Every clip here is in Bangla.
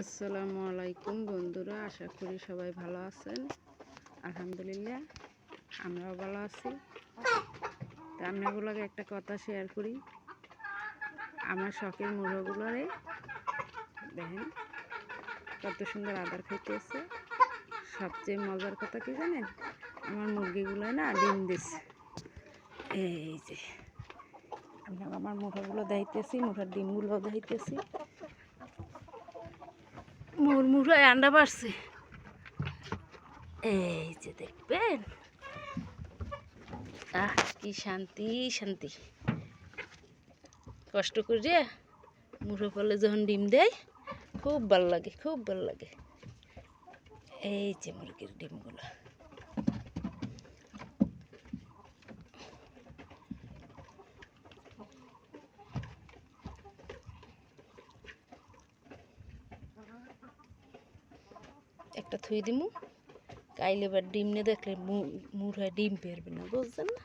আসসালামু আলাইকুম বন্ধুরা, আশা করি সবাই ভালো আছেন। আলহামদুলিল্লাহ আমরাও ভালো আছি। তো আমি আপনাগুলোকে একটা কথা শেয়ার করি। আমার শখের মুরগিগুলোরে দেখেন কত সুন্দর আদর খাইতেছে। সবচেয়ে মজার কথা কি জানেন, আমার মুরগিগুলো না ডিম দিচ্ছে। এই যে আপনাকে আমার মুরগিগুলো দেখাইতেছি, মুরগির ডিমগুলো দেখাইতেছি। মুরগি আন্ডা পারছে, এই যে দেখবেন। আহ কি শান্তি শান্তি। কষ্ট করে মুরগি পালে যখন ডিম দেয় খুব ভালো লাগে, খুব ভালো লাগে। এই যে মুরগির ডিমগুলো, একটা থুই দিমু, কাইলে এবার ডিম নিয়ে দেখলে মুরগি ডিম পেরবে না, বুঝছেন না?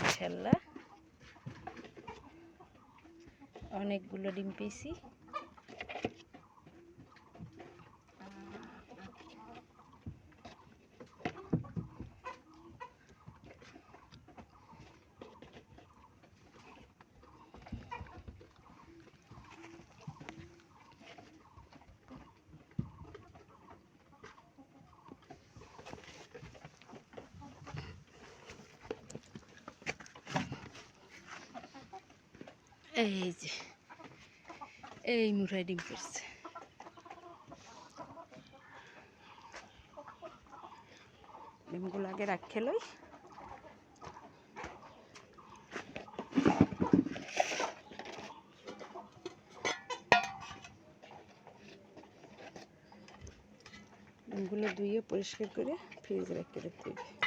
ইনশাল্লাহ অনেকগুলো ডিম পেয়েছি। এই যে এই মুরগি ডিম পেড়ছে। ডিমগুলো আগে রাখে লই। ডিমগুলো ধুয়ে পরিষ্কার করে ফ্রিজে রেখে দিতে হবে।